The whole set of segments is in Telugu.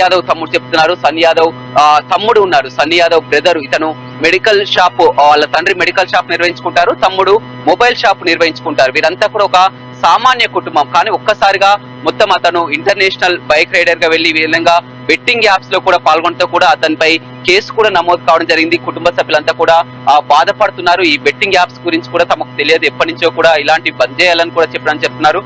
యాదవ్ తమ్ముడు చెప్తున్నారు. సన్నీ యాదవ్ తమ్ముడు ఉన్నారు, సన్నీ యాదవ్ బ్రదర్. ఇతను మెడికల్ షాప్, వాళ్ళ తండ్రి మెడికల్ షాప్ నిర్వహించుకుంటారు, తమ్ముడు మొబైల్ షాప్ నిర్వహించుకుంటారు. వీరంతా కూడా ఒక సామాన్య కుటుంబం. కానీ ఒక్కసారిగా మొత్తం అతను ఇంటర్నేషనల్ బైక్ రైడర్ గా వెళ్లి విధంగా బెట్టింగ్ యాప్స్ లో కూడా పాల్గొనతో కూడా అతనిపై కేసు కూడా నమోదు కావడం జరిగింది. కుటుంబ సభ్యులంతా కూడా బాధపడుతున్నారు. ఈ బెట్టింగ్ యాప్స్ గురించి కూడా తమకు తెలియదు, ఎప్పటి నుంచో కూడా ఇలాంటి బంద్ చేయాలని కూడా చెప్పడం చెప్తున్నారు.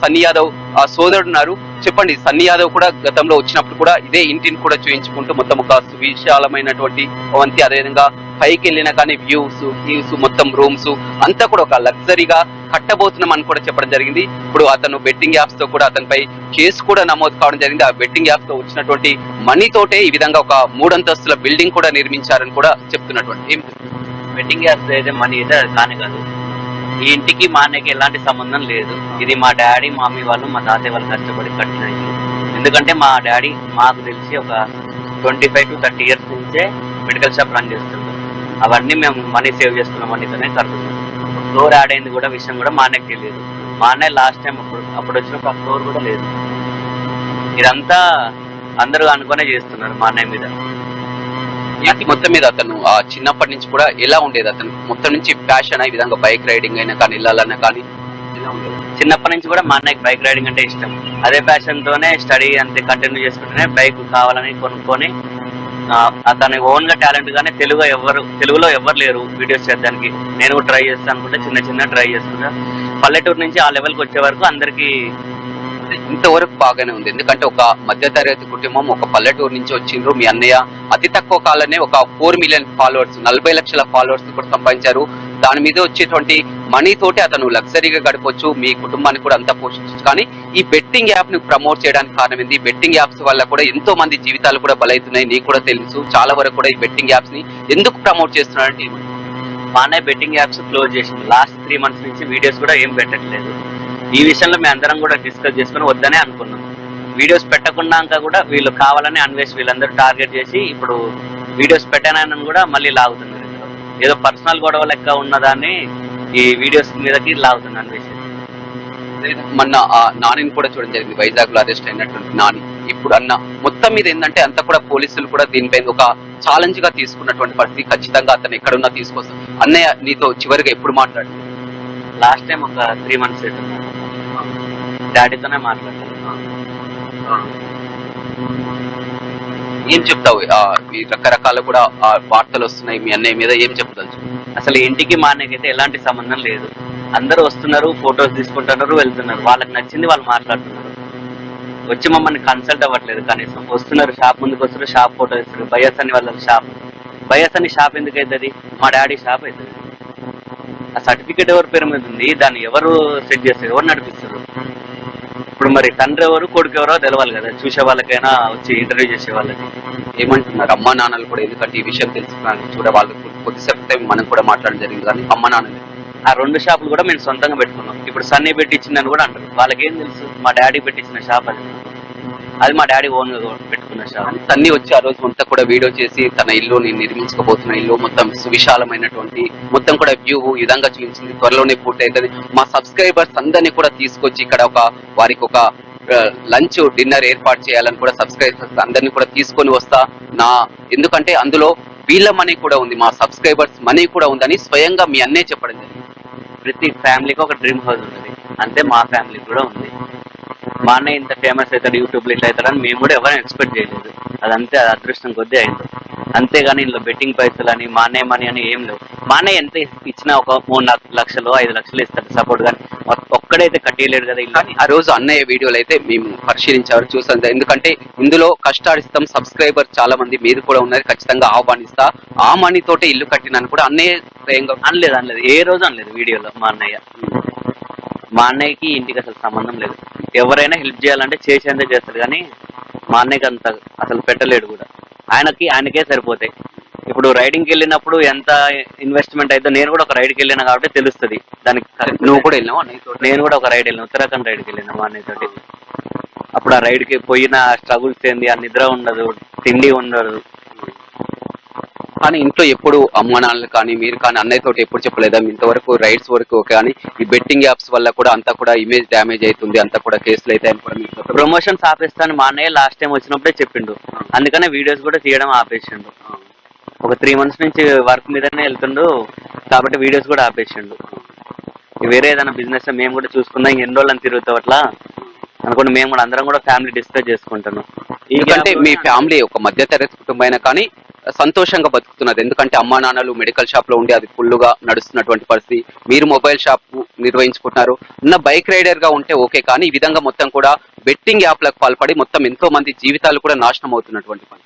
సన్నీ యాదవ్ సోదరుడు ఉన్నారు. చెప్పండి, సన్నీ యాదవ్ కూడా గతంలో వచ్చినప్పుడు కూడా ఇదే ఇంటిని కూడా చూయించుకుంటూ మొత్తం ఒక సువిశాలమైనటువంటి వంతి, అదేవిధంగా పైకి వెళ్ళినా కానీ వ్యూస్ మొత్తం రూమ్స్ అంతా కూడా ఒక లగ్జరీగా కట్టబోతున్నాం అని కూడా చెప్పడం జరిగింది. ఇప్పుడు అతను బెట్టింగ్ యాప్స్ తో కూడా అతనిపై కేసు కూడా నమోదు కావడం జరిగింది. ఆ బెట్టింగ్ యాప్స్ తో వచ్చినటువంటి మనీ తోటే ఈ విధంగా ఒక 3 అంతస్తుల బిల్డింగ్ కూడా నిర్మించారని కూడా చెప్తున్నటువంటి. బెట్టింగ్ యాప్స్ అయితే మనీ అయితే కానే కాదు. ఈ ఇంటికి మా అన్నకి ఎలాంటి సంబంధం లేదు. ఇది మా డాడీ, మా మమ్మీ వాళ్ళు, మా తాతయ్య వాళ్ళు కష్టపడి కట్టిన ఇల్లు. ఎందుకంటే మా డాడీ మాకు తెలిసి ఒక 25 to 30 years నుంచే మెడికల్ షాప్ రన్ చేస్తుంటాం. అవన్నీ మేము మనీ సేవ్ చేసుకున్న మనీతోనే కడుతున్నాం. ఫ్లోర్ యాడ్ అయింది కూడా విషయం కూడా మా అన్నకి తెలియదు. మా అన్నయ్య లాస్ట్ టైం అప్పుడు వచ్చినప్పుడు ఆ ఫ్లోర్ కూడా లేదు. ఇదంతా అందరూ అనుకునే చేస్తున్నారు మా అన్నయ్య మీద. మొత్తం మీద అతను చిన్నప్పటి నుంచి కూడా ఎలా ఉండేది? అతను మొత్తం నుంచి ప్యాషన్ ఈ విధంగా బైక్ రైడింగ్ అయినా కానీ వెళ్ళాలన్నా కానీ ఎలా ఉండేది? చిన్నప్పటి నుంచి కూడా మా అన్నయ్యకి బైక్ రైడింగ్ అంటే ఇష్టం. అదే ప్యాషన్ తోనే స్టడీ అంతే కంటిన్యూ చేసుకుంటూనే బైక్ కావాలని కొనుక్కొని అతని ఓన్ గా టాలెంట్ గానే తెలుగులో ఎవరు లేరు వీడియోస్ చేయడానికి. నేను కూడా ట్రై చేస్తాను అనుకుంటే చిన్న ట్రై చేసుకుంటా. పల్లెటూరు నుంచి ఆ లెవెల్కి వచ్చే వరకు అందరికి ఇంతవరకు బాగానే ఉంది. ఎందుకంటే ఒక మధ్యతరగతి కుటుంబం ఒక పల్లెటూరు నుంచి వచ్చిండ్రు. మీ అన్నయ్య అతి తక్కువ కాలంలో ఒక 4 million ఫాలోవర్స్, 40 లక్షల ఫాలోవర్స్ కూడా సంపాదించారు. దాని మీద వచ్చేటువంటి మనీ తోటి అతను లగ్జరీగా గడపవచ్చు, మీ కుటుంబాన్ని కూడా అంతా పోషించవచ్చు. కానీ ఈ బెట్టింగ్ యాప్ ని ప్రమోట్ చేయడానికి కారణం ఏంది? బెట్టింగ్ యాప్స్ వల్ల కూడా ఎంతో మంది జీవితాలు కూడా బలవుతున్నాయి. నీకు కూడా తెలుసు. చాలా వరకు కూడా ఈ బెట్టింగ్ యాప్స్ ని ఎందుకు ప్రమోట్ చేస్తున్నారంటే, మా అన్నయ్య బెట్టింగ్ యాప్స్ క్లోజ్ చేసింది. లాస్ట్ 3 months నుంచి వీడియోస్ కూడా ఏం పెట్టట్లేదు. ఈ విషయంలో మేము అందరం కూడా డిస్కస్ చేసుకుని వద్దనే అనుకున్నాం. వీడియోస్ పెట్టకున్నాక కూడా వీళ్ళు కావాలని అన్వేష్ వీళ్ళందరూ టార్గెట్ చేసి ఇప్పుడు వీడియోస్ పెట్టానని కూడా మళ్ళీ లాగుతున్నారు. ఏదో పర్సనల్ గొడవ లెక్క ఉన్నదాన్ని ఈ వీడియోస్ మీదకి లాగుతున్నారు అన్వేష్. మొన్న నానిని కూడా చూడడం జరిగింది, వైజాగ్ లో అరెస్ట్ అయినటువంటి నాని. ఇప్పుడు అన్న మొత్తం మీద ఏంటంటే అంతా కూడా పోలీసులు కూడా దీనిపై ఒక ఛాలెంజ్ గా తీసుకున్నటువంటి పరిస్థితి. ఖచ్చితంగా అతను ఎక్కడున్నా తీసుకొస్తాం. అన్నయ్య నీతో చివరిగా ఎప్పుడు మాట్లాడు? లాస్ట్ టైం ఒక 3 months డాడీతోనే మాట్లాడతాను. ఏం చెప్తావు? ఈ రకరకాల కూడా వార్తలు వస్తున్నాయి మీ అన్నయ్య మీద, ఏం చెప్తాను? అసలు ఇంటికి మా అన్నయ్యకైతే ఎలాంటి సంబంధం లేదు. అందరూ వస్తున్నారు, ఫొటోస్ తీసుకుంటున్నారు, వెళ్తున్నారు. వాళ్ళకి నచ్చింది వాళ్ళు మాట్లాడుతున్నారు. వచ్చి మమ్మల్ని కన్సల్ట్ అవ్వట్లేదు. కనీసం వస్తున్నారు, షాప్ ముందుకు వస్తున్నారు, షాప్ ఫోటో ఇస్తారు. బయస్ అని వాళ్ళ షాప్, బయస్ అని షాప్ ఎందుకు అవుతుంది? మా డాడీ షాప్ అవుతుంది. ఆ సర్టిఫికేట్ ఎవరి పేరు మీద ఉంది? దాన్ని ఎవరు సెట్ చేస్తారు? ఎవరు నడిపిస్తారు? ఇప్పుడు మరి తండ్రి ఎవరు కొడుకు ఎవరో తెలవాలి కదా, చూసే వాళ్ళకైనా వచ్చి ఇంటర్వ్యూ చేసే వాళ్ళకి. ఏమంటున్నారు అమ్మా నాన్నలు కూడా? ఎందుకంటే ఈ విషయం తెలుసుకున్నాను చూడే వాళ్ళకి కొద్దిసేపు మనం కూడా మాట్లాడడం జరిగింది. కానీ అమ్మ నాన్నలు ఆ 2 షాపులు కూడా మేము సొంతంగా పెట్టుకున్నాం. ఇప్పుడు సన్నీ పెట్టించిందని కూడా అంటారు. వాళ్ళకేం తెలుసు? మా డాడీ పెట్టించిన షాప్ అది మా డాడీ ఓన్ గా పెట్టుకున్న షాప్. సన్నీ వచ్చి ఆ రోజు అంతా కూడా వీడియో చేసి తన ఇల్లు, నేను నిర్మించుకోబోతున్న ఇల్లు మొత్తం సువిశాలమైనటువంటి మొత్తం కూడా వ్యూ ఈ విధంగా చూపించింది. త్వరలోనే పూర్తి అవుతుంది. మా సబ్స్క్రైబర్స్ అందరినీ కూడా తీసుకొచ్చి ఇక్కడ వారికి ఒక లంచ్ డిన్నర్ ఏర్పాటు చేయాలని కూడా సబ్స్క్రైబర్స్ అందరినీ కూడా తీసుకొని వస్తా. ఎందుకంటే అందులో వీళ్ళ మనీ కూడా ఉంది, మా సబ్స్క్రైబర్స్ మనీ కూడా ఉందని స్వయంగా మీ అన్నే చెప్పడం జరిగింది. ప్రతి ఫ్యామిలీకి ఒక డ్రీమ్ హౌస్ ఉంటుంది, అంతే మా ఫ్యామిలీకి కూడా ఉంది. మా అన్నయ్య ఇంత ఫేమస్ అవుతాడు, యూట్యూబ్లో ఇట్లా అవుతాడని మేము కూడా ఎవరైనా ఎక్స్పెక్ట్ చేయలేదు. అదంతే, అది అదృష్టం కొద్దీ అయింది. అంతేగాని ఇందులో బెట్టింగ్ పైసలు అని మా అన్నయ్య మనీ అని ఏం లేవు. మా అన్నయ్య ఎంత ఇచ్చినా ఒక 3 లక్షలు 5 లక్షలు ఇస్తాడు సపోర్ట్, కానీ ఒక్కడైతే కట్టియలేడు కదా ఇల్లు. ఆ రోజు అన్నయ్య వీడియోలు అయితే మేము పరిశీలించారు, చూసాం. ఎందుకంటే ఇందులో కష్టాడిస్తాం సబ్స్క్రైబర్ చాలా మంది మీరు కూడా ఉన్నారు, ఖచ్చితంగా ఆహ్వానిస్తా. ఆ మనీ తోటే ఇల్లు కట్టినాను కూడా అన్నయ్య స్వయంగా అనలేదు. ఏ రోజు అనలేదు వీడియోలో. మా అన్నయ్యకి ఇంటికి అసలు సంబంధం లేదు. ఎవరైనా హెల్ప్ చేయాలంటే చేసేందే చేస్తాడు, కానీ మా అన్నయ్యకి అంత అసలు పెట్టలేడు కూడా. ఆయనకే సరిపోతాయి. ఇప్పుడు రైడింగ్కి వెళ్ళినప్పుడు ఎంత ఇన్వెస్ట్మెంట్ అయితే, నేను కూడా ఒక రైడ్కి వెళ్ళినా కాబట్టి తెలుస్తుంది దానికి. నువ్వు కూడా వెళ్ళినావు? నేను కూడా ఒక రైడ్ వెళ్ళిన, ఉత్తరాఖండ్ రైడ్కి వెళ్ళినా మా అన్నయ్య తోటి. అప్పుడు ఆ రైడ్కి పోయిన స్ట్రగుల్స్ ఏంది, ఆ నిద్ర ఉండదు, తిండి ఉండదు. కానీ ఇంట్లో ఎప్పుడు అమ్మ నాన్నలు కానీ మీరు కానీ అన్నయ్య తోటి ఎప్పుడు చెప్పలేదా ఇంతవరకు రైడ్స్ వరకు కానీ ఈ బెట్టింగ్ యాప్స్ వల్ల కూడా అంతా కూడా ఇమేజ్ డ్యామేజ్ అవుతుంది అంతా కూడా కేసులు అయితే అని కూడా మీకు ప్రమోషన్స్ ఆపేస్తాను మా అన్నయ్య లాస్ట్ టైం వచ్చినప్పుడే చెప్పిండు, అందుకనే వీడియోస్ కూడా తీయడం ఆపేసిండు. ఒక 3 months నుంచి వర్క్ మీదనే వెళ్తుండు కాబట్టి వీడియోస్ కూడా ఆపేసిండు. వేరే ఏదైనా బిజినెస్ మేము కూడా చూసుకుందాం ఎన్ని రోజులు తిరుగుతాం అట్లా అనుకుంటే మేము కూడా అందరం కూడా ఫ్యామిలీ డిస్కస్ చేసుకుంటాను. ఎందుకంటే మీ ఫ్యామిలీ ఒక మధ్యతరగతి కుటుంబం అయినా కానీ సంతోషంగా బతుకుతున్నది. ఎందుకంటే అమ్మా నాన్నలు మెడికల్ షాప్ లో ఉండి అది ఫుల్గా నడుస్తున్నటువంటి పరిస్థితి, మీరు మొబైల్ షాప్ నిర్వహించుకుంటున్నారు. ఉన్న బైక్ రైడర్ గా ఉంటే ఓకే, కానీ ఈ విధంగా మొత్తం కూడా బెట్టింగ్ యాప్లకు పాల్పడి మొత్తం ఎంతో మంది జీవితాలు కూడా నాశనం అవుతున్నటువంటి పని.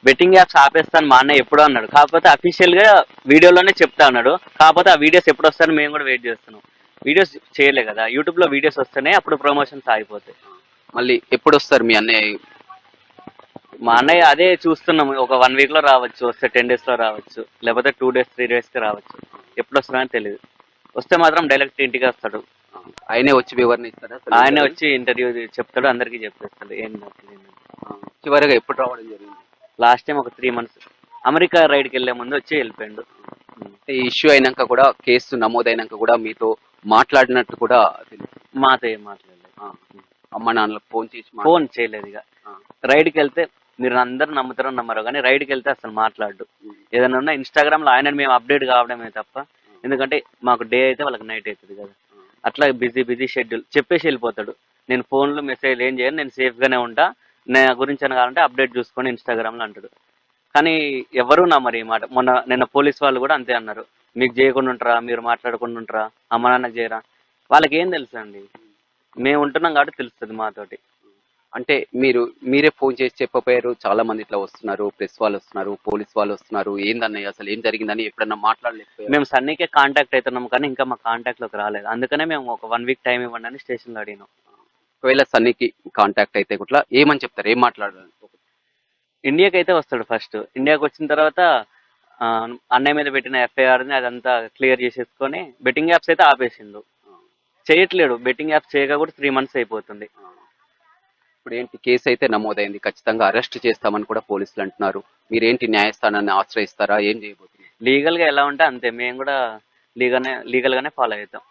బెట్టింగ్ యాప్స్ ఆపేస్తాను మా అన్నయ్య ఎప్పుడో అన్నాడు, కాకపోతే అఫీషియల్ గా వీడియోలోనే చెప్తా అన్నాడు. కాకపోతే ఆ వీడియోస్ ఎప్పుడు వస్తాయని మేము కూడా వెయిట్ చేస్తున్నాం. వీడియోస్ చేయలే కదా, యూట్యూబ్ లో వీడియోస్ వస్తేనే అప్పుడు ప్రమోషన్స్ ఆగిపోతాయి. మళ్ళీ ఎప్పుడు వస్తారు మీ అన్నయ్య? మా అన్నయ్య అదే చూస్తున్నాం, ఒక 1 week లో రావచ్చు, వస్తే 10 days లో రావచ్చు, లేకపోతే 2 days 3 days కి రావచ్చు. ఎప్పుడు వస్తున్నాడని తెలియదు. వస్తే మాత్రం డైరెక్ట్ ఇంటికి వస్తాడు. ఆయనే వచ్చి వివరణ ఇస్తాడా? ఆయనే వచ్చి ఇంటర్వ్యూ చెప్తాడు, అందరికీ చెప్పేస్తాడు ఏం చివరిగా ఎప్పుడు రావడం జరిగింది? లాస్ట్ టైం ఒక 3 months అమెరికా రైడ్కి వెళ్ళే ముందు వచ్చి వెళ్ళిపోయాడు. ఈ ఇష్యూ అయినాక కూడా, కేసు నమోదైనాక కూడా మీతో మాట్లాడినట్టు కూడా తెలుసు. మాతో ఏం మాట్లాడలేదు. అమ్మ నాన్నలకు ఫోన్ చేయలేదు. ఇక రైడ్కి వెళ్తే మీరు అందరు నమ్ముతారో నమ్మరో కానీ రైడ్కి వెళ్తే అసలు మాట్లాడు. ఏదైనా ఉన్నా ఇన్స్టాగ్రామ్ లో ఆయన మేము అప్డేట్ కావడమే తప్ప, ఎందుకంటే మాకు డే అయితే వాళ్ళకి నైట్ అవుతుంది కదా, అట్లా బిజీ షెడ్యూల్ చెప్పేసి వెళ్ళిపోతాడు. నేను ఫోన్లో మెసేజ్ ఏం చేయను, నేను సేఫ్ గానే ఉంటా, నా గురించి అని కావాలంటే అప్డేట్ చూసుకొని ఇన్స్టాగ్రామ్ లో అంటాడు. కానీ ఎవరు నమ్మరు ఈ మాట. నిన్న పోలీస్ వాళ్ళు కూడా అంతే అన్నారు, మీకు చేయకుండా ఉంటారా, మీరు మాట్లాడకుండా ఉంటారా, అమ్మ నాన్నకు చేయరా. వాళ్ళకి ఏం తెలుసు అండి, మేము ఉంటున్నాం కాబట్టి తెలుస్తుంది మాతోటి. అంటే మీరే ఫోన్ చేసి చెప్పపోయారు, చాలా మంది ఇట్లా వస్తున్నారు, ప్రెస్ వాళ్ళు వస్తున్నారు, పోలీస్ వాళ్ళు వస్తున్నారు, ఏందన్నయ్య అసలు ఏం జరిగిందని ఎప్పుడన్నా మాట్లాడలేకపోయారు? మేము సన్నీకే కాంటాక్ట్ అవుతున్నాం కానీ ఇంకా మా కాంటాక్ట్ లోకి రాలేదు. అందుకనే మేము ఒక 1 week టైం ఇవ్వండి అని స్టేషన్లో అడిగినాం. ఒకవేళ సన్నీకి కాంటాక్ట్ అయితే కూడా ఏమని చెప్తారు, ఏం మాట్లాడారు? ఇండియాకి అయితే వస్తాడు ఫస్ట్. ఇండియాకి వచ్చిన తర్వాత అన్నయ్య మీద పెట్టిన ఎఫ్ఐఆర్ని అదంతా క్లియర్ చేసేసుకొని బెట్టింగ్ యాప్స్ అయితే ఆపేసిండు, చేయట్లేడు. బెట్టింగ్ యాప్స్ చేయగా కూడా 3 months అయిపోతుంది. ఇప్పుడు ఏంటి, కేసు అయితే నమోదైంది, ఖచ్చితంగా అరెస్ట్ చేస్తామని కూడా పోలీసులు అంటున్నారు. మీరేంటి న్యాయస్థానాన్ని ఆశ్రయిస్తారా, ఏం చేయబోతున్నారు? లీగల్ గా ఎలా ఉంటే అంతే, మేము కూడా లీగల్ గానే ఫాలో అవుతాం.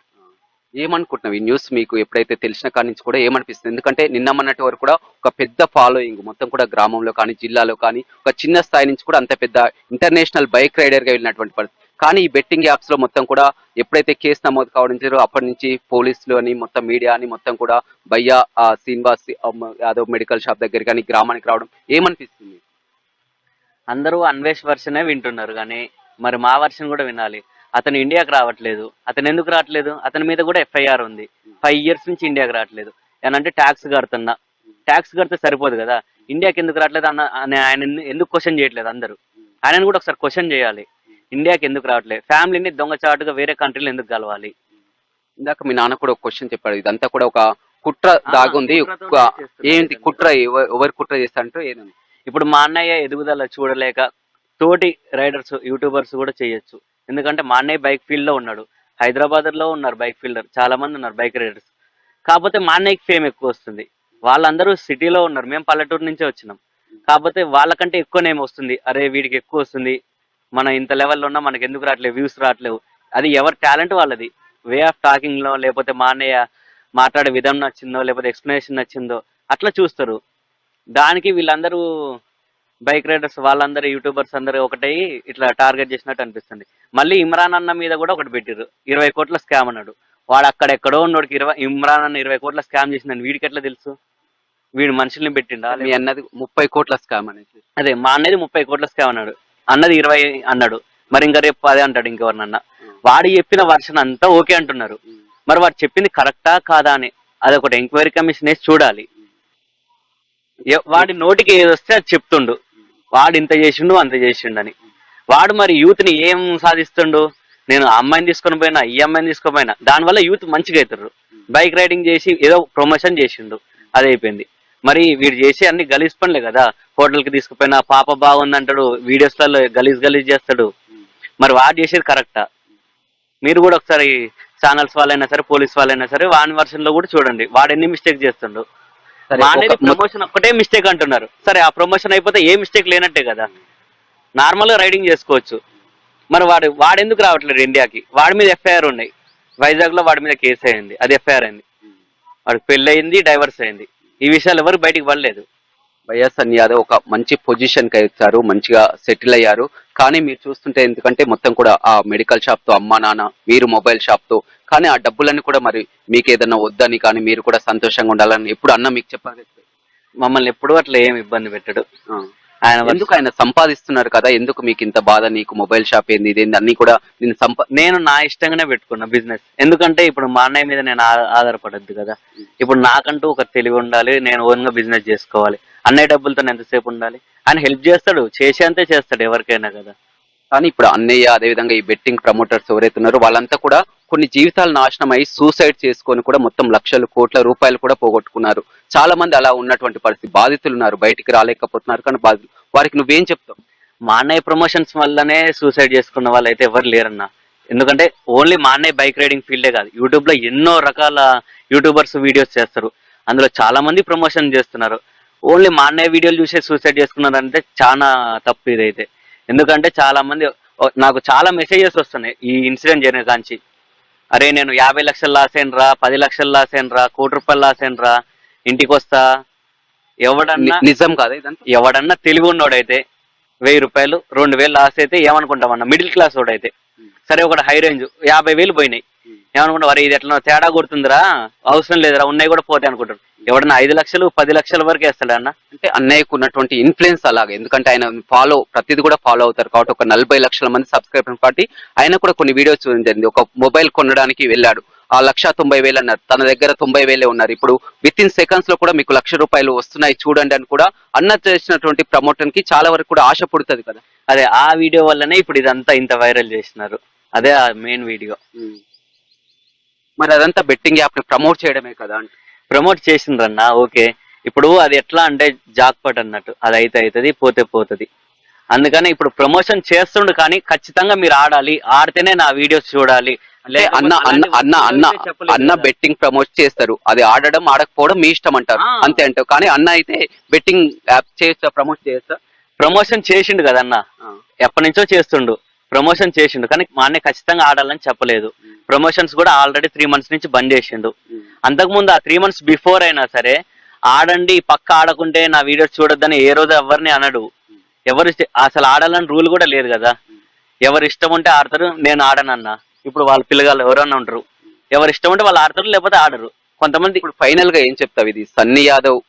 ఏమనుకుంటున్నావు ఈ న్యూస్ మీకు ఎప్పుడైతే తెలిసిన కాడి నుంచి కూడా ఏమనిపిస్తుంది? ఎందుకంటే నిన్నమన్నటి వరకు కూడా ఒక పెద్ద ఫాలోయింగ్ మొత్తం కూడా గ్రామంలో కానీ జిల్లాలో కానీ ఒక చిన్న స్థాయి నుంచి కూడా అంత పెద్ద ఇంటర్నేషనల్ బైక్ రైడర్ గా వెళ్ళినటువంటి పరిస్థితి. కానీ ఈ బెట్టింగ్ యాప్స్ లో మొత్తం కూడా ఎప్పుడైతే కేసు నమోదు కావడం అప్పటి నుంచి పోలీసులు అని మొత్తం మీడియా అని మొత్తం కూడా భయ్యా శ్రీనివాస్ యాదవ్ మెడికల్ షాప్ దగ్గర కానీ గ్రామానికి రావడం ఏమనిపిస్తుంది? అందరూ అన్వేష్ వర్షనే వింటున్నారు కానీ మరి మా వర్షన్ కూడా వినాలి. అతను ఇండియాకి రావట్లేదు. అతను ఎందుకు రావట్లేదు? అతని మీద కూడా ఎఫ్ఐఆర్ ఉంది. 5 years నుంచి ఇండియాకి రావట్లేదు. ఏనంటే ట్యాక్స్ కడుతున్నా, ట్యాక్స్ కడితే సరిపోదు కదా, ఇండియాకి ఎందుకు రావట్లేదు ఆయన ఎందుకు క్వశ్చన్ చేయట్లేదు అందరూ? ఆయనను కూడా ఒకసారి క్వశ్చన్ చేయాలి, ఇండియాకి ఎందుకు రావట్లేదు, ఫ్యామిలీని దొంగచాటుగా వేరే కంట్రీలో ఎందుకు కలవాలి? ఇందాక మీ నాన్న కూడా ఒక క్వశ్చన్ చెప్పాడు, ఇదంతా కూడా ఒక కుట్ర దాగుంది. ఏంటి కుట్ర? ఎవరు కుట్ర చేస్తారంటూ ఏదండి? ఇప్పుడు మా అన్నయ్య ఎదుగుదల చూడలేక తోటి రైడర్స్ యూట్యూబర్స్ కూడా చేయొచ్చు. ఎందుకంటే మా అన్నయ్య బైక్ ఫీల్డ్ లో ఉన్నాడు, హైదరాబాద్ లో ఉన్నారు బైక్ ఫీల్డర్ చాలా మంది ఉన్నారు బైక్ రైడర్స్. కాకపోతే మా అన్నయ్యకి ఫేమ్ ఎక్కువ వస్తుంది. వాళ్ళందరూ సిటీలో ఉన్నారు, మేము పల్లెటూరు నుంచే వచ్చినాం. కాకపోతే వాళ్ళకంటే ఎక్కువ నేమ్ వస్తుంది. అరే వీడికి ఎక్కువ వస్తుంది, మనం ఇంత లెవెల్లో ఉన్నా మనకి ఎందుకు రావట్లేవు, వ్యూస్ రావట్లేవు. అది ఎవరి టాలెంట్ వాళ్ళది. వే ఆఫ్ టాకింగ్ లో, లేకపోతే మా అన్నయ్య మాట్లాడే విధానం నచ్చిందో, లేకపోతే ఎక్స్ప్లెనేషన్ నచ్చిందో అట్లా చూస్తారు. దానికి వీళ్ళందరూ బైక్ రైడర్స్ వాళ్ళందరూ యూట్యూబర్స్ అందరూ ఒకటై ఇట్లా టార్గెట్ చేసినట్టు అనిపిస్తుంది. మళ్ళీ ఇమ్రాన్ అన్న మీద కూడా ఒకటి పెట్టిర్రు, 20 కోట్ల స్కామ్ అన్నాడు. వాడు అక్కడెక్కడో ఉన్నోడికి ఇమ్రాన్ అన్న 20 కోట్ల స్కామ్ చేసిందని వీడికి ఎట్లా తెలుసు? వీడు మనుషుల్ని పెట్టిండా? మీ అన్నది 30 కోట్ల స్కామ్ అనేది. అదే మా అన్నది 30 కోట్ల స్కామ్ అన్నాడు, అన్నది 20 అన్నాడు. మరి ఇంకా రేపు 10 అంటాడు ఇంకెవరినన్నా. వాడు చెప్పిన వర్షన్ అంతా ఓకే అంటున్నారు. మరి వాడు చెప్పింది కరెక్టా కాదా అని అదొకటి ఎంక్వైరీ కమిషన్ వేసి చూడాలి. వాడి నోటికి ఏది వస్తే అది చెప్తుండు, వాడు ఇంత చేసిండు అంత చేసిండు అని. వాడు మరి యూత్ ని ఏం సాధిస్తుండు? నేను ఆ అమ్మాయిని తీసుకొని పోయినా, ఈ అమ్మాయిని తీసుకొని పోయినా, దానివల్ల యూత్ మంచిగా అవుతారు. బైక్ రైడింగ్ చేసి ఏదో ప్రమోషన్ చేసిండు, అది అయిపోయింది. మరి వీడు చేసి అన్ని గలీజ్ పనులే కదా. హోటల్కి తీసుకుపోయినా పాప బాగుందంటాడు, వీడియోస్లలో గలీజ్ చేస్తాడు. మరి వాడు చేసేది కరెక్టా? మీరు కూడా ఒకసారి ఛానల్స్ వాళ్ళైనా సరే, పోలీస్ వాళ్ళైనా సరే, వాని వర్షన్ లో కూడా చూడండి వాడు ఎన్ని మిస్టేక్ చేస్తుండు. అనేది ప్రమోషన్ ఒక్కటే మిస్టేక్ అంటున్నారు. సరే ఆ ప్రమోషన్ అయిపోతే ఏ మిస్టేక్ లేనట్టే కదా. నార్మల్ గా రైడింగ్ చేసుకోవచ్చు. మరి వాడెందుకు రావట్లేదు ఇండియాకి? వాడి మీద ఎఫ్ఐఆర్ ఉన్నాయి. వైజాగ్ లో వాడి మీద కేసు అయింది, అది ఎఫ్ఐఆర్ అయింది. వాడికి పెళ్లి అయింది, డైవర్స్ అయింది. ఈ విషయాలు ఎవరు బయటికి పడలేదు. వైఎస్ సన్నీ యాదవ్ ఒక మంచి పొజిషన్ కి వచ్చారు, మంచిగా సెటిల్ అయ్యారు. కానీ మీరు చూస్తుంటే ఎందుకంటే మొత్తం కూడా ఆ మెడికల్ షాప్ తో అమ్మా నాన్న, మీరు మొబైల్ షాప్ తో, కానీ ఆ డబ్బులన్నీ కూడా మరి మీకు ఏదైనా వద్దని కానీ మీరు కూడా సంతోషంగా ఉండాలని ఎప్పుడు అన్న మీకు చెప్పాలి? మమ్మల్ని ఎప్పుడు అట్లా ఏం ఇబ్బంది పెట్టడు. ఎందుకు ఆయన సంపాదిస్తున్నారు కదా, ఎందుకు మీకు ఇంత బాధ? నీకు మొబైల్ షాప్ ఏంది ఇదేంది అన్ని కూడా నేను నా ఇష్టంగానే పెట్టుకున్నా బిజినెస్. ఎందుకంటే ఇప్పుడు మా అన్నయ్య మీద నేను ఆధారపడద్దు కదా. ఇప్పుడు నాకంటూ ఒక తెలివి ఉండాలి, నేను ఓన్ గా బిజినెస్ చేసుకోవాలి. అన్నయ్య డబ్బులతో నేను ఎంతసేపు ఉండాలి? ఆయన హెల్ప్ చేస్తాడు, చేసేంతే చేస్తాడు ఎవరికైనా కదా. కానీ ఇప్పుడు అన్నయ్య అదేవిధంగా ఈ బెట్టింగ్ ప్రమోటర్స్ ఎవరైతే ఉన్నారో వాళ్ళంతా కూడా కొన్ని జీవితాలు నాశనం అయ్యి సూసైడ్ చేసుకొని కూడా మొత్తం లక్షలు కోట్ల రూపాయలు కూడా పోగొట్టుకున్నారు. చాలా మంది అలా ఉన్నటువంటి పరిస్థితి, బాధితులు ఉన్నారు, బయటికి రాలేకపోతున్నారు. కానీ వారికి నువ్వేం చెప్తావు? మా అన్నయ్య ప్రమోషన్స్ వల్లనే సూసైడ్ చేసుకున్న వాళ్ళు అయితే ఎవరు లేరన్న. ఎందుకంటే ఓన్లీ మా అన్నయ్య బైక్ రైడింగ్ ఫీల్డే కాదు, యూట్యూబ్ లో ఎన్నో రకాల యూట్యూబర్స్ వీడియోస్ చేస్తారు. అందులో చాలా మంది ప్రమోషన్ చేస్తున్నారు. ఓన్లీ మా అన్నయ్య వీడియోలు చూసే సూసైడ్ చేసుకున్నారు అంటే చాలా తప్పు ఇదైతే. ఎందుకంటే చాలా మంది నాకు చాలా మెసేజెస్ వస్తున్నాయి ఈ ఇన్సిడెంట్ జరిగిన కాంచి. అరే నేను 50 లక్షలు లాస్ అయినరా, 10 లక్షలు లాస్ అయినరా, ₹1,00,00,000 లాస్ అయినరా, ఇంటికి వస్తా. నిజం కాదు ఇదంతా. ఎవడన్నా తెలివి ఉన్నోడైతే ₹1000, ₹2,000 లాస్ అయితే ఏమనుకుంటామన్నా? మిడిల్ క్లాస్ వాడైతే సరే, ఒకటి హై రేంజ్ 50,000 పోయినాయి, ఏమనుకుంటా? మరి ఇది ఎట్లా తేడా కొడుతుందిరా, అవసరం లేదురా, ఉన్నాయి కూడా పోతాయి అనుకుంటారు. ఎవడన్నా 5 లక్షలు 10 లక్షల వరకు వేస్తాడు అన్న. అంటే అన్నయ్యకు ఉన్నటువంటి ఇన్ఫ్లుయెన్స్ అలాగే, ఎందుకంటే ఆయన ప్రతిది కూడా ఫాలో అవుతారు కాబట్టి ఒక 40 లక్షల మంది సబ్స్క్రైబర్ పార్టీ. ఆయన కూడా కొన్ని వీడియోస్ చూడండి, ఒక మొబైల్ కొనడానికి వెళ్ళాడు, ఆ 1,90,000 అన్నారు, తన దగ్గర 90,000 ఉన్నారు. ఇప్పుడు విత్ ఇన్ సెకండ్స్ లో కూడా మీకు ₹1,00,000 వస్తున్నాయి చూడండి అని కూడా అన్న చేసినటువంటి ప్రమోషన్ కి చాలా వరకు కూడా ఆశ పుడుతుంది కదా. అదే ఆ వీడియో వల్లనే ఇప్పుడు ఇదంతా ఇంత వైరల్ చేసినారు. అదే ఆ మెయిన్ వీడియో. మరి అదంతా బెట్టింగ్ యాప్ ని ప్రమోట్ చేయడమే కదా. అంటే ప్రమోట్ చేసిండ్రన్న, ఓకే. ఇప్పుడు అది ఎట్లా అంటే జాక్పాట్ అన్నట్టు, అది అయితే అవుతుంది, పోతే పోతుంది. అందుకని ఇప్పుడు ప్రమోషన్ చేస్తుండు, కానీ ఖచ్చితంగా మీరు ఆడాలి, ఆడితేనే నా వీడియోస్ చూడాలి. అన్న బెట్టింగ్ ప్రమోట్ చేస్తారు, అది ఆడడం ఆడకపోవడం మీ ఇష్టం అంటారు, అంతే అంటారు. కానీ అన్న అయితే బెట్టింగ్ యాప్ చేస్తా, ప్రమోట్ చేస్తా. ప్రమోషన్ చేసిండు కదన్న, ఎప్పటి నుంచో చేస్తుండు, ప్రమోషన్ చేసిండు. కానీ మా అన్నయ్య ఖచ్చితంగా ఆడాలని చెప్పలేదు. ప్రమోషన్స్ కూడా ఆల్రెడీ 3 months నుంచి బంద్ చేసిండు. అంతకుముందు ఆ 3 months బిఫోర్ అయినా సరే ఆడండి, పక్క ఆడకుంటే నా వీడియోస్ చూడొద్దని ఏ రోజు ఎవరిని అనడు. ఎవరు అసలు ఆడాలని రూల్ కూడా లేదు కదా. ఎవరు ఇష్టం ఉంటే ఆడతారు, నేను ఆడనన్నా. ఇప్పుడు వాళ్ళ పిల్లగాళ్ళు ఎవరన్నా ఉంటారు, ఎవరు ఇష్టం ఉంటే వాళ్ళు ఆడతారు, లేకపోతే ఆడరు కొంతమంది. ఇప్పుడు ఫైనల్ గా ఏం చెప్తావు? ఇది సన్నీ యాదవ్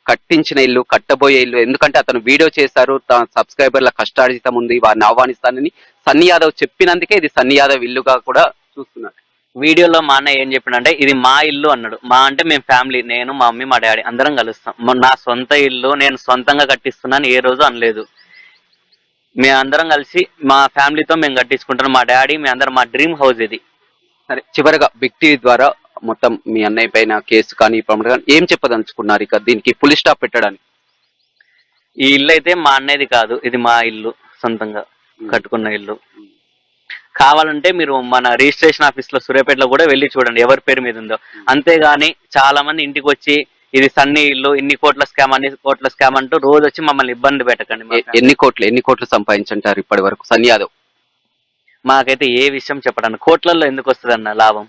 కట్టించిన ఇల్లు, కట్టబోయే ఇల్లు, ఎందుకంటే అతను వీడియో చేశారు, తన సబ్స్క్రైబర్ల కష్టార్జితం ఉంది, వారిని ఆహ్వానిస్తానని సన్నీ యాదవ్ చెప్పినందుకే ఇది సన్నీ యాదవ్ ఇల్లుగా కూడా చూస్తున్నారు. వీడియోలో మా అన్న ఏం చెప్పినంటే ఇది మా ఇల్లు అన్నాడు. మా అంటే మేము ఫ్యామిలీ, నేను మా మమ్మీ మా డాడీ అందరం కలుస్తాం. నా సొంత ఇల్లు నేను సొంతంగా కట్టిస్తున్నాను ఏ రోజు అనలేదు. మేము అందరం కలిసి మా ఫ్యామిలీతో మేము కట్టించుకుంటాం. మా డాడీ మీ అందరం, మా డ్రీమ్ హౌస్ ఇది. సరే, చివరిగా బిగ్ టీవీ ద్వారా మొత్తం మీ అన్నయ్య పైన కేసు కానీ ఏం చెప్పదలుచుకున్నారు ఇక దీనికి ఫుల్ స్టాప్ పెట్టడానికి? ఈ ఇల్లు అయితే మా అన్నయ్యది కాదు, ఇది మా ఇల్లు, సొంతంగా కట్టుకున్న ఇల్లు. కావాలంటే మీరు మన రిజిస్ట్రేషన్ ఆఫీస్ లో సూర్యాపేటలో కూడా వెళ్ళి చూడండి ఎవరి పేరు మీద ఉందో. అంతేగాని చాలా మంది ఇంటికి వచ్చి ఇది సన్నీ ఇల్లు, ఇన్ని కోట్ల స్కామ్, అన్ని కోట్ల స్కామ్ అంటూ రోజు వచ్చి మమ్మల్ని ఇబ్బంది పెట్టకండి. ఎన్ని కోట్లు సంపాదించంటారు ఇప్పటి వరకు సన్నీ యాదవ్? మాకైతే ఏ విషయం చెప్పడానికి, కోట్లలో ఎందుకు వస్తుంది అన్న లాభం?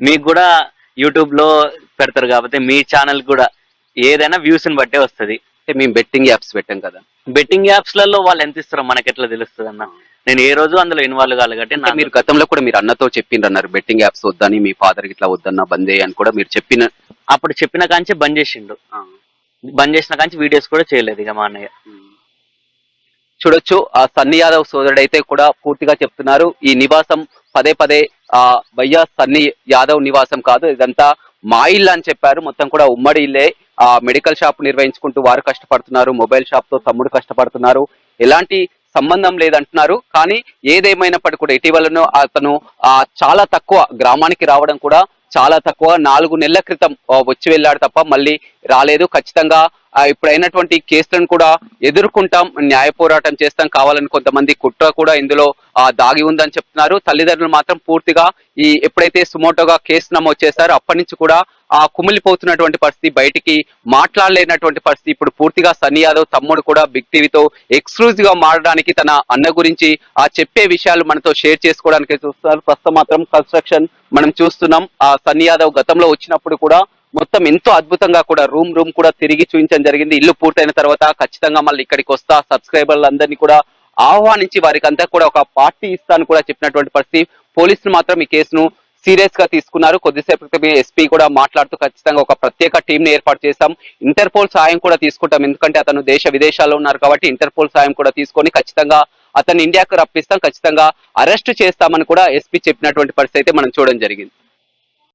మీకు కూడా యూట్యూబ్ లో పెడతారు కాబట్టి మీ ఛానల్ కూడా ఏదైనా వ్యూస్ ని బట్టే వస్తుంది. మేము బెట్టింగ్ యాప్స్ పెట్టాం కదా, బెట్టింగ్ యాప్స్ లలో వాళ్ళు ఎంత ఇస్తారో మనకి ఎట్లా తెలుస్తుంది అన్న? నేను ఏ రోజు అందులో ఇన్వాల్వ్ కాదు కాబట్టి. మీరు గతంలో కూడా మీరు అన్నతో చెప్పిండ్రన్నారు బెట్టింగ్ యాప్స్ వద్దని, మీ ఫాదర్ ఇట్లా వద్దన్నా బంద్ అని కూడా మీరు అప్పుడు చెప్పిన కాంచి బంద్ చేసిండు. బంద్ చేసిన కాంచి వీడియోస్ కూడా చేయలేదు ఇక మా అన్నయ్య. చూడొచ్చు, ఆ సన్నీ యాదవ్ సోదరుడైతే కూడా పూర్తిగా చెప్తున్నారు ఈ నివాసం పదే పదే భయ్యా సన్నీ యాదవ్ నివాసం కాదు, ఇదంతా మా ఇల్లు అని చెప్పారు. మొత్తం కూడా ఉమ్మడి ఇల్లే. ఆ మెడికల్ షాప్ నిర్వహించుకుంటూ వారు కష్టపడుతున్నారు, మొబైల్ షాప్ తో తమ్ముడు కష్టపడుతున్నారు, ఎలాంటి సంబంధం లేదంటున్నారు. కానీ ఏదేమైనప్పటికీ కూడా ఇటీవలను అతను చాలా తక్కువ గ్రామానికి రావడం కూడా చాలా తక్కువ, 4 నెలల క్రితం వచ్చి వెళ్ళాడు తప్ప మళ్ళీ రాలేదు. ఖచ్చితంగా ఇప్పుడు అయినటువంటి కేసులను కూడా ఎదుర్కొంటాం, న్యాయ పోరాటం చేస్తాం, కావాలని కొంతమంది కుట్ర కూడా ఇందులో దాగి ఉందని చెప్తున్నారు. తల్లిదండ్రులు మాత్రం పూర్తిగా ఎప్పుడైతే సుమోటోగా కేసు నమోదు చేశారో అప్పటి నుంచి కూడా కుమిలిపోతున్నటువంటి పరిస్థితి, బయటికి మాట్లాడలేనటువంటి పరిస్థితి. ఇప్పుడు పూర్తిగా సన్నీ యాదవ్ తమ్ముడు కూడా బిగ్ టీవీతో ఎక్స్క్లూజివ్ గా మారడానికి తన అన్న గురించి చెప్పే విషయాలు మనతో షేర్ చేసుకోవడానికి చూస్తున్నారు. ప్రస్తుతం మాత్రం కన్స్ట్రక్షన్ మనం చూస్తున్నాం. సన్నీ యాదవ్ గతంలో వచ్చినప్పుడు కూడా మొత్తం ఎంతో అద్భుతంగా కూడా రూమ్ కూడా తిరిగి చూపించడం జరిగింది. ఇల్లు పూర్తయిన తర్వాత ఖచ్చితంగా మళ్ళీ ఇక్కడికి వస్తా, సబ్స్క్రైబర్లందరినీ కూడా ఆహ్వానించి వారికి అంతా కూడా ఒక పార్టీ ఇస్తాను కూడా చెప్పినటువంటి పరిస్థితి. పోలీసులు మాత్రం ఈ కేసును సీరియస్ గా తీసుకున్నారు. కొద్దిసేపు క్రితమే ఎస్పీ కూడా మాట్లాడుతూ ఖచ్చితంగా ఒక ప్రత్యేక టీం ని ఏర్పాటు చేస్తాం, ఇంటర్పోల్ సాయం కూడా తీసుకుంటాం, ఎందుకంటే అతను దేశ విదేశాల్లో ఉన్నారు కాబట్టి ఇంటర్పోల్ సాయం కూడా తీసుకొని ఖచ్చితంగా అతన్ని ఇండియాకు రప్పిస్తాం, ఖచ్చితంగా అరెస్ట్ చేస్తామని కూడా ఎస్పీ చెప్పినటువంటి పరిస్థితి అయితే మనం చూడడం జరిగింది.